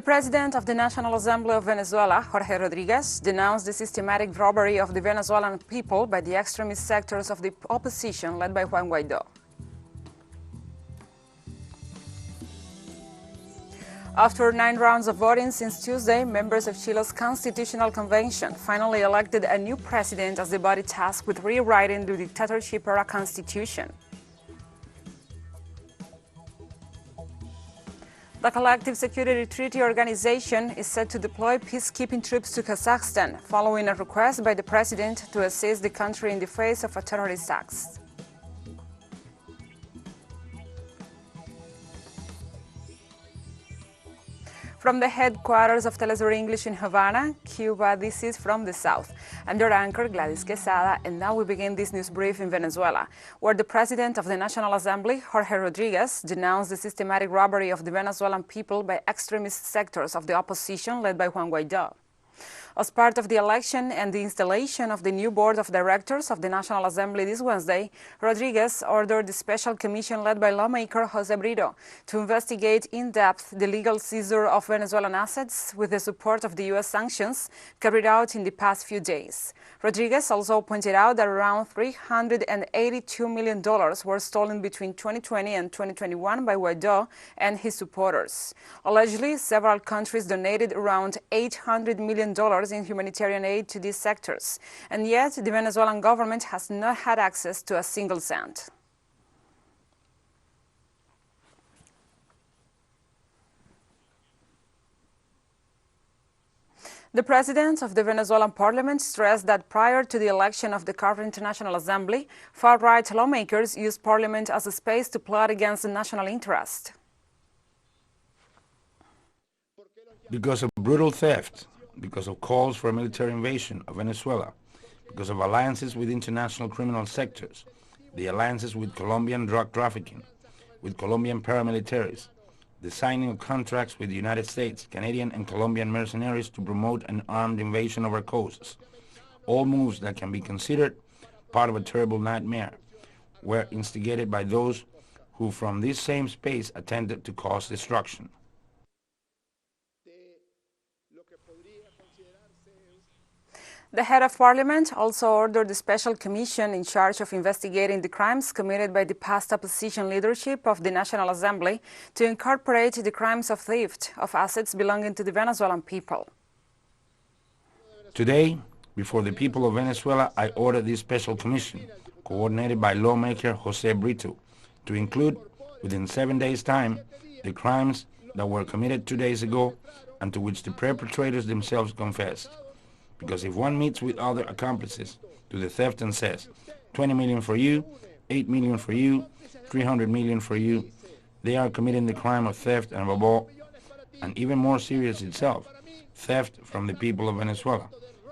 President of the National Assembly of Venezuela, Jorge Rodriguez, denounced the systematic robbery of the Venezuelan people by the extremist sectors of the opposition led by Juan Guaidó. After 9 rounds of voting since Tuesday, members of Chile's Constitutional Convention finally elected a new president as the body tasked with rewriting the dictatorship-era constitution. The Collective Security Treaty Organization is set to deploy peacekeeping troops to Kazakhstan, following a request by the president to assist the country in the face of a terrorist acts. From the headquarters of Telesur English in Havana, Cuba, this is From the South. I'm your anchor, Gladys Quesada, and now we begin this news brief in Venezuela, where the President of the National Assembly, Jorge Rodriguez, denounced the systematic robbery of the Venezuelan people by extremist sectors of the opposition led by Juan Guaidó. As part of the election and the installation of the new board of directors of the National Assembly this Wednesday, Rodriguez ordered the special commission led by lawmaker José Brito to investigate in depth the legal seizure of Venezuelan assets with the support of the U.S. sanctions carried out in the past few days. Rodriguez also pointed out that around $382 million were stolen between 2020 and 2021 by Guaidó and his supporters. Allegedly, several countries donated around $800 million in humanitarian aid to these sectors, and yet the Venezuelan government has not had access to a single cent. The president of the Venezuelan parliament stressed that prior to the election of the current National Assembly, far-right lawmakers used parliament as a space to plot against the national interest. Because of brutal theft, because of calls for a military invasion of Venezuela, because of alliances with international criminal sectors, the alliances with Colombian drug trafficking, with Colombian paramilitaries, the signing of contracts with the United States, Canadian and Colombian mercenaries to promote an armed invasion of our coasts. All moves that can be considered part of a terrible nightmare were instigated by those who from this same space attempted to cause destruction. The head of parliament also ordered the special commission in charge of investigating the crimes committed by the past opposition leadership of the National Assembly to incorporate the crimes of theft of assets belonging to the Venezuelan people. Today, before the people of Venezuela, I ordered this special commission, coordinated by lawmaker José Brito, to include, within 7 days' time, the crimes that were committed 2 days ago and to which the perpetrators themselves confessed. Because if one meets with other accomplices to the theft and says, 20 million for you, 8 million for you, 300 million for you, they are committing the crime of theft and above all, and even more serious itself, theft from the people of Venezuela.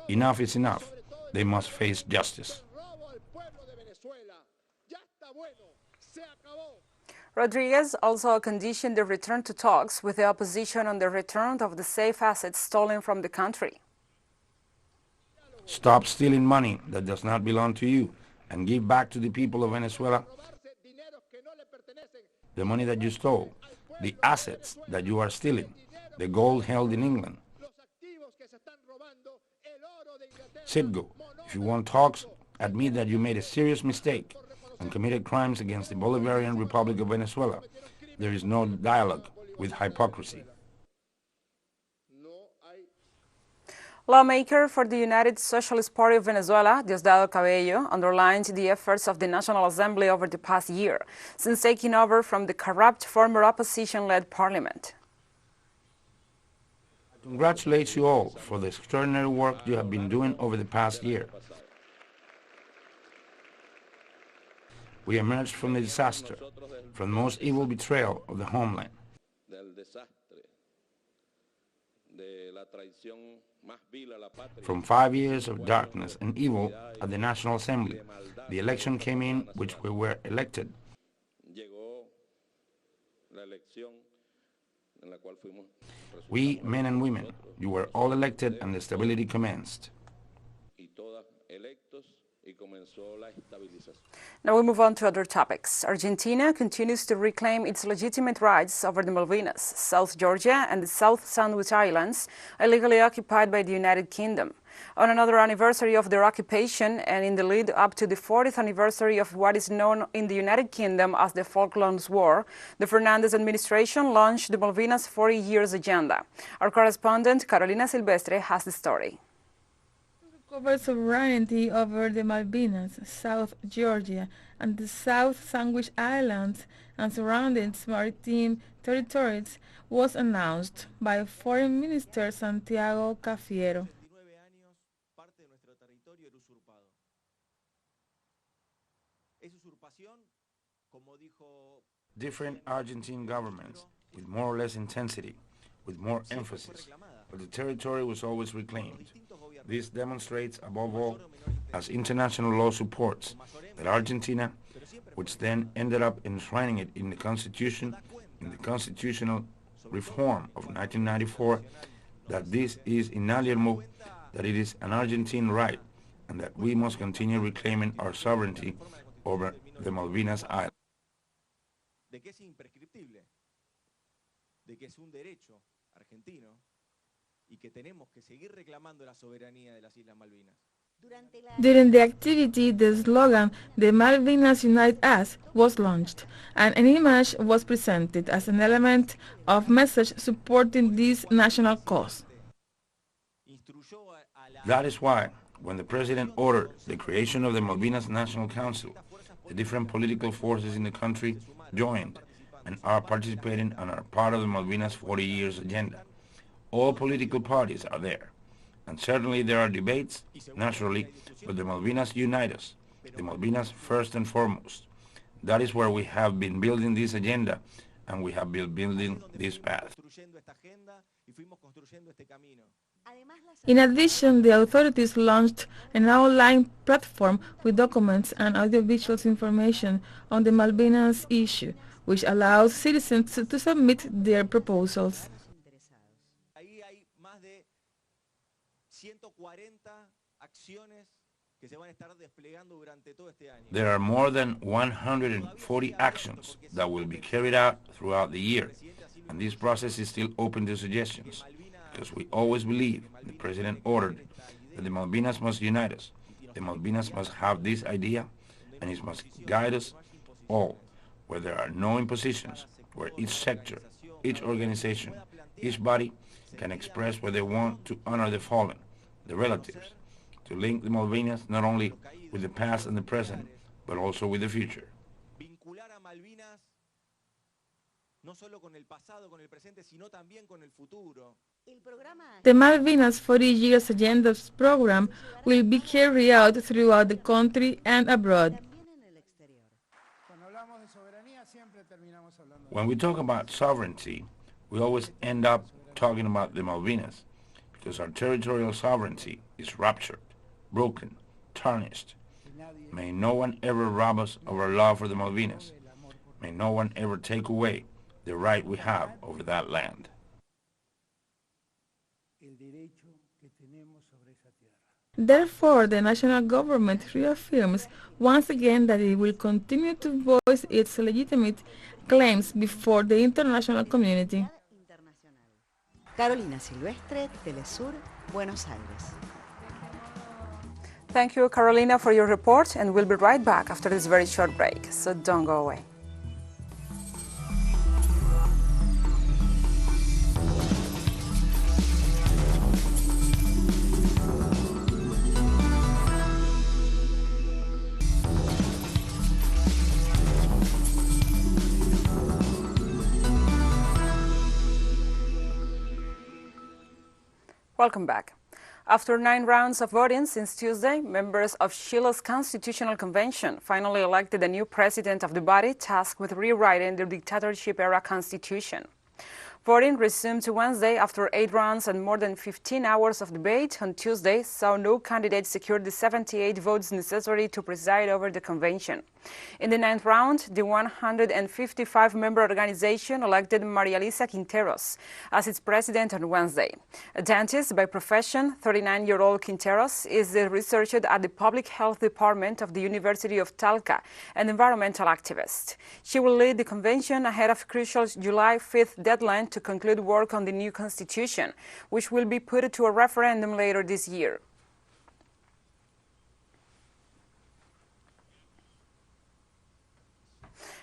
Enough is enough. They must face justice. Rodriguez also conditioned the return to talks with the opposition on the return of the safe assets stolen from the country. Stop stealing money that does not belong to you and give back to the people of Venezuela the money that you stole, the assets that you are stealing, the gold held in England. Citgo, if you want talks, admit that you made a serious mistake and committed crimes against the Bolivarian Republic of Venezuela. There is no dialogue with hypocrisy. Lawmaker for the United Socialist Party of Venezuela, Diosdado Cabello, underlined the efforts of the National Assembly over the past year, since taking over from the corrupt former opposition-led parliament. I congratulate you all for the extraordinary work you have been doing over the past year. We emerged from the disaster, from the most evil betrayal of the homeland. From 5 years of darkness and evil at the National Assembly, the election came in which we were elected. We, men and women, you were all elected and the stability commenced. Now we move on to other topics. Argentina continues to reclaim its legitimate rights over the Malvinas, South Georgia, and the South Sandwich Islands, illegally occupied by the United Kingdom. On another anniversary of their occupation and in the lead up to the 40th anniversary of what is known in the United Kingdom as the Falklands War, the Fernandez administration launched the Malvinas 40 Years Agenda. Our correspondent Carolina Silvestre has the story. Recover sovereignty over the Malvinas, South Georgia, and the South Sandwich Islands and surrounding maritime territories was announced by Foreign Minister Santiago Cafiero. Different Argentine governments, with more or less intensity, with more emphasis, but the territory was always reclaimed. This demonstrates, above all, as international law supports, that Argentina, which then ended up enshrining it in the Constitution, in the constitutional reform of 1994, that this is inalienable, that it is an Argentine right, and that we must continue reclaiming our sovereignty over the Malvinas Islands. De que es imprescriptible, de que es un derecho argentino y que tenemos que seguir reclamando la soberanía de las Islas Malvinas. During the activity, the slogan, "The Malvinas Unite Us," was launched, and an image was presented as an element of message supporting this national cause. That is why, when the President ordered the creation of the Malvinas National Council, the different political forces in the country joined and are participating and are part of the Malvinas 40 Years Agenda. All political parties are there. And certainly there are debates, naturally, but the Malvinas unite us, the Malvinas first and foremost. That is where we have been building this agenda and we have been building this path. In addition, the authorities launched an online platform with documents and audiovisual information on the Malvinas issue, which allows citizens to submit their proposals. There are more than 140 actions that will be carried out throughout the year, and this process is still open to suggestions, because we always believe, the President ordered, that the Malvinas must unite us. The Malvinas must have this idea, and it must guide us all, where there are no impositions, where each sector, each organization, each body can express what they want to honor the fallen, the relatives, to link the Malvinas not only with the past and the present, but also with the future. The Malvinas 40 Years Agenda program will be carried out throughout the country and abroad. When we talk about sovereignty, we always end up talking about the Malvinas, because our territorial sovereignty is ruptured, broken, tarnished. May no one ever rob us of our love for the Malvinas. May no one ever take away the right we have over that land. Therefore, the national government reaffirms once again that it will continue to voice its legitimate claims before the international community. Carolina Silvestre, Telesur, Buenos Aires. Thank you, Carolina, for your report, and we'll be right back after this very short break, so don't go away. Welcome back. After 9 rounds of voting since Tuesday, members of Chile's Constitutional Convention finally elected a new president of the body tasked with rewriting the dictatorship-era constitution. Voting resumed Wednesday after 8 rounds and more than 15 hours of debate on Tuesday saw no candidate secure the 78 votes necessary to preside over the convention. In the ninth round, the 155-member organization elected Maria Elisa Quinteros as its president on Wednesday. A dentist by profession, 39-year-old Quinteros is the researcher at the Public Health Department of the University of Talca, an environmental activist. She will lead the convention ahead of crucial July 5th deadline to conclude work on the new constitution, which will be put to a referendum later this year.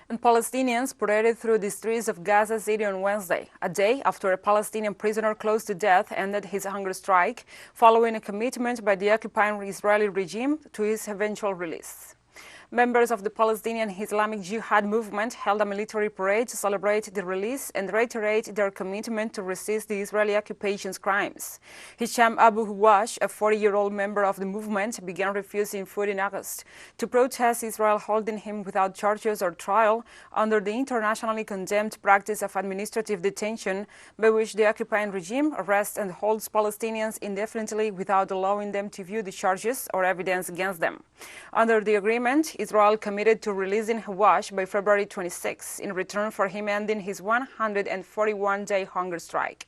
And Palestinians paraded through the streets of Gaza City on Wednesday, a day after a Palestinian prisoner close to death ended his hunger strike, following a commitment by the occupying Israeli regime to his eventual release. Members of the Palestinian Islamic Jihad movement held a military parade to celebrate the release and reiterate their commitment to resist the Israeli occupation's crimes. Hisham Abu Huwash, a 40-year-old member of the movement, began refusing food in August to protest Israel holding him without charges or trial under the internationally condemned practice of administrative detention, by which the occupying regime arrests and holds Palestinians indefinitely without allowing them to view the charges or evidence against them. Under the agreement, Israel committed to releasing Hawash by February 26 in return for him ending his 141-day hunger strike.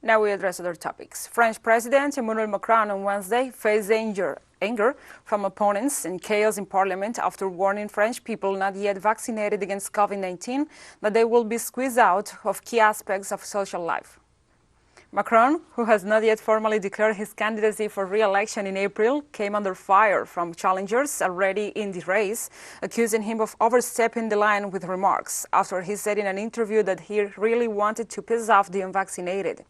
Now we address other topics. French President Emmanuel Macron on Wednesday faced anger from opponents and chaos in parliament after warning French people not yet vaccinated against COVID-19 that they will be squeezed out of key aspects of social life. Macron, who has not yet formally declared his candidacy for re-election in April, came under fire from challengers already in the race, accusing him of overstepping the line with remarks after he said in an interview that he really wanted to piss off the unvaccinated.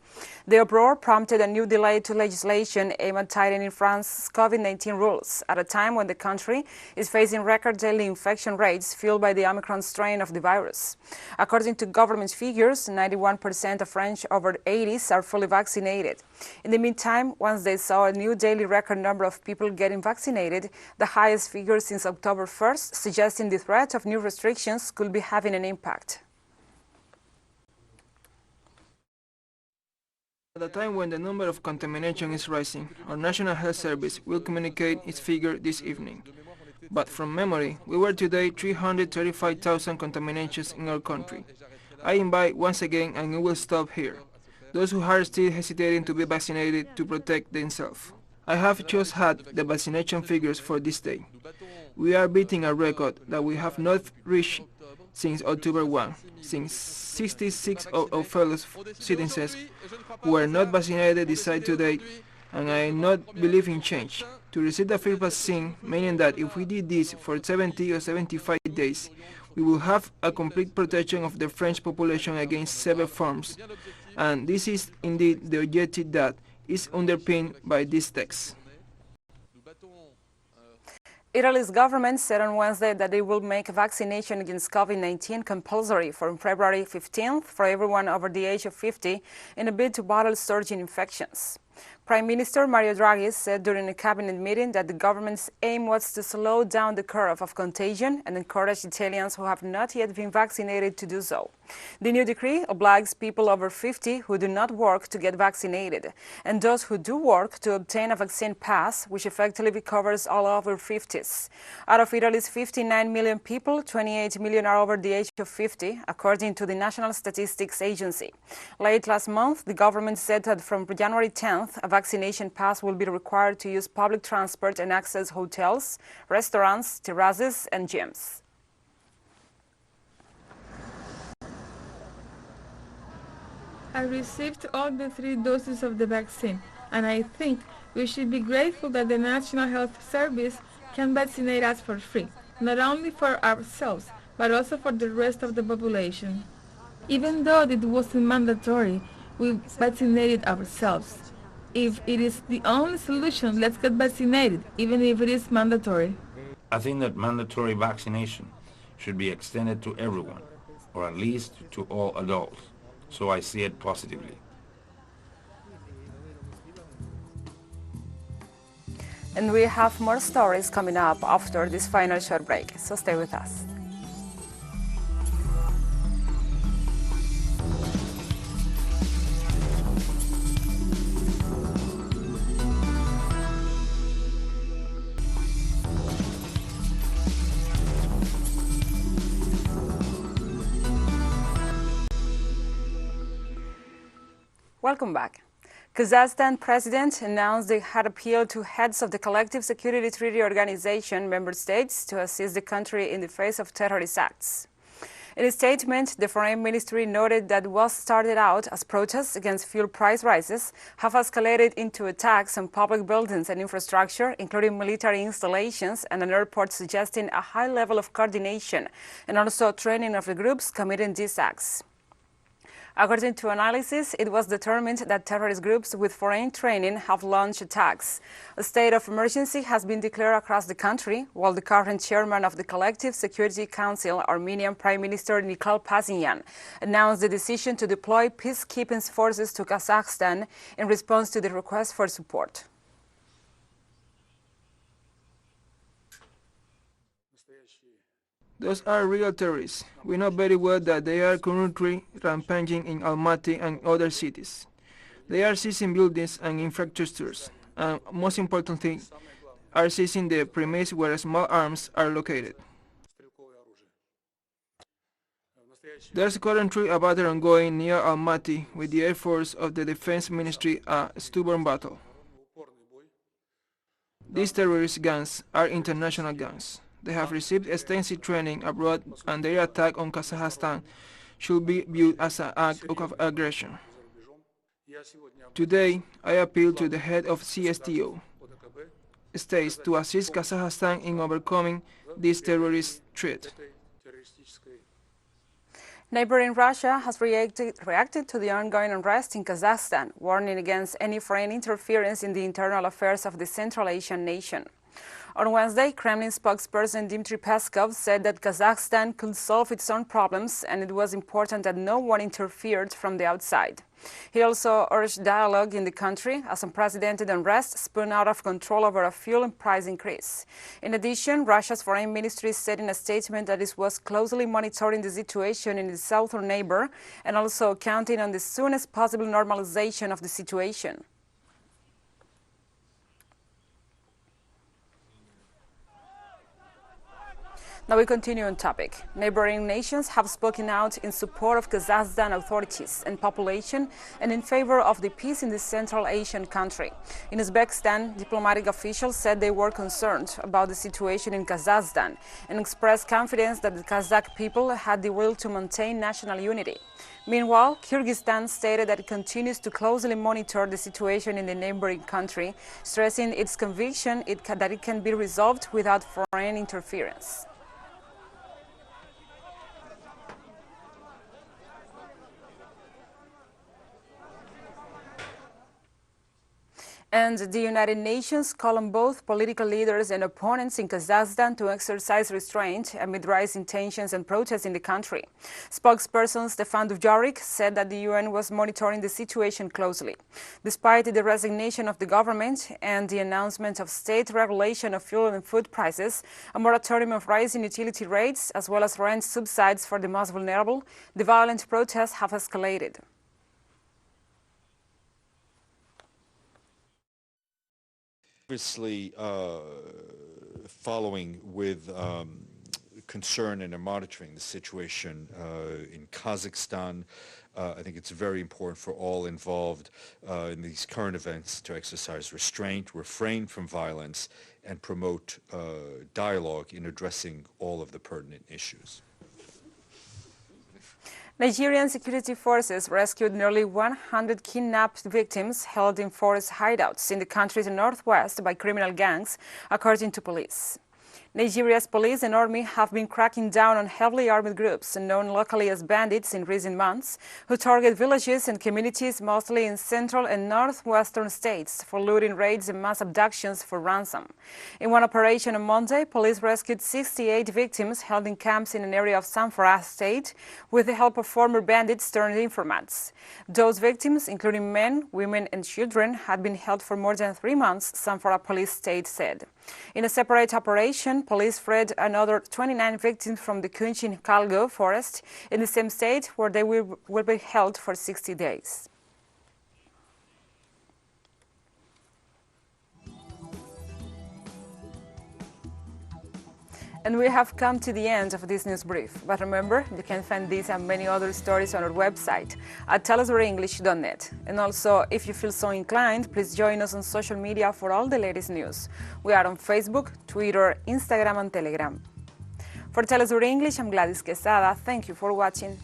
The uproar prompted a new delay to legislation aimed at tightening France's COVID-19 rules at a time when the country is facing record daily infection rates fueled by the Omicron strain of the virus. According to government figures, 91% of French over 80s are fully vaccinated. In the meantime, once they saw a new daily record number of people getting vaccinated, the highest figure since October 1st, suggesting the threat of new restrictions could be having an impact. At a time when the number of contamination is rising, our National Health Service will communicate its figure this evening. But from memory, we were today 335,000 contaminations in our country. I invite once again, and we will stop here, those who are still hesitating to be vaccinated to protect themselves. I have just had the vaccination figures for this day. We are beating a record that we have not reached since October 1, since 66 of our fellow citizens who are not vaccinated decide today, and I not believe in change, to receive the first vaccine, meaning that if we did this for 70 or 75 days, we will have a complete protection of the French population against severe forms. And this is indeed the objective that is underpinned by this text. Italy's government said on Wednesday that it will make vaccination against COVID-19 compulsory from February 15th for everyone over the age of 50 in a bid to battle surging infections. Prime Minister Mario Draghi said during a cabinet meeting that the government's aim was to slow down the curve of contagion and encourage Italians who have not yet been vaccinated to do so. The new decree obliges people over 50 who do not work to get vaccinated, and those who do work to obtain a vaccine pass, which effectively covers all over 50s. Out of Italy's 59 million people, 28 million are over the age of 50, according to the National Statistics Agency. Late last month, the government said that from January 10th, a vaccination pass will be required to use public transport and access hotels, restaurants, terraces, and gyms. I received all the 3 doses of the vaccine, and I think we should be grateful that the National Health Service can vaccinate us for free, not only for ourselves, but also for the rest of the population. Even though it wasn't mandatory, we vaccinated ourselves. If it is the only solution, let's get vaccinated, even if it is mandatory. I think that mandatory vaccination should be extended to everyone, or at least to all adults. So I see it positively. And we have more stories coming up after this final short break, so stay with us. Welcome back. Kazakhstan president announced they had appealed to heads of the Collective Security Treaty Organization member states to assist the country in the face of terrorist acts. In a statement, the Foreign Ministry noted that what started out as protests against fuel price rises have escalated into attacks on public buildings and infrastructure, including military installations and an airport, suggesting a high level of coordination and also training of the groups committing these acts. According to analysis, it was determined that terrorist groups with foreign training have launched attacks. A state of emergency has been declared across the country, while the current chairman of the Collective Security Council, Armenian Prime Minister Nikol Pashinyan, announced the decision to deploy peacekeeping forces to Kazakhstan in response to the request for support. Those are real terrorists. We know very well that they are currently rampaging in Almaty and other cities. They are seizing buildings and infrastructures, and most importantly, are seizing the premise where small arms are located. There's currently a battle ongoing near Almaty with the Air Force of the Defense Ministry, a stubborn battle. These terrorist gangs are international gangs. They have received extensive training abroad, and their attack on Kazakhstan should be viewed as an act of aggression. Today, I appeal to the head of CSTO states to assist Kazakhstan in overcoming this terrorist threat. Neighboring Russia has reacted to the ongoing unrest in Kazakhstan, warning against any foreign interference in the internal affairs of the Central Asian nation. On Wednesday, Kremlin spokesperson Dmitry Peskov said that Kazakhstan could solve its own problems and it was important that no one interfered from the outside. He also urged dialogue in the country as unprecedented unrest spun out of control over a fuel price increase. In addition, Russia's foreign ministry said in a statement that it was closely monitoring the situation in its southern neighbor and also counting on the soonest possible normalization of the situation. Now we continue on topic. Neighboring nations have spoken out in support of Kazakhstan authorities and population and in favor of the peace in the Central Asian country. In Uzbekistan, diplomatic officials said they were concerned about the situation in Kazakhstan and expressed confidence that the Kazakh people had the will to maintain national unity. Meanwhile, Kyrgyzstan stated that it continues to closely monitor the situation in the neighboring country, stressing its conviction that it can be resolved without foreign interference. And the United Nations call on both political leaders and opponents in Kazakhstan to exercise restraint amid rising tensions and protests in the country. Spokesperson Stefan Dujarric said that the UN was monitoring the situation closely. Despite the resignation of the government and the announcement of state regulation of fuel and food prices, a moratorium of rising utility rates, as well as rent subsidies for the most vulnerable, the violent protests have escalated. Obviously, following with concern and monitoring the situation in Kazakhstan. I think it's very important for all involved in these current events to exercise restraint, refrain from violence, and promote dialogue in addressing all of the pertinent issues. Nigerian security forces rescued nearly 100 kidnapped victims held in forest hideouts in the country's northwest by criminal gangs, according to police. Nigeria's police and army have been cracking down on heavily armed groups known locally as bandits in recent months, who target villages and communities mostly in central and northwestern states for looting raids and mass abductions for ransom. In one operation on Monday, police rescued 68 victims held in camps in an area of Zamfara state with the help of former bandits turned informants. Those victims, including men, women and children, had been held for more than 3 months, Zamfara police state said. In a separate operation, police freed another 29 victims from the Kunchin Kalgo forest in the same state, where they will be held for 60 days. And we have come to the end of this news brief. But remember, you can find these and many other stories on our website at tellusorenglish.net. And also, if you feel so inclined, please join us on social media for all the latest news. We are on Facebook, Twitter, Instagram, and Telegram. For Tell Us Our English, I'm Gladys Quesada. Thank you for watching.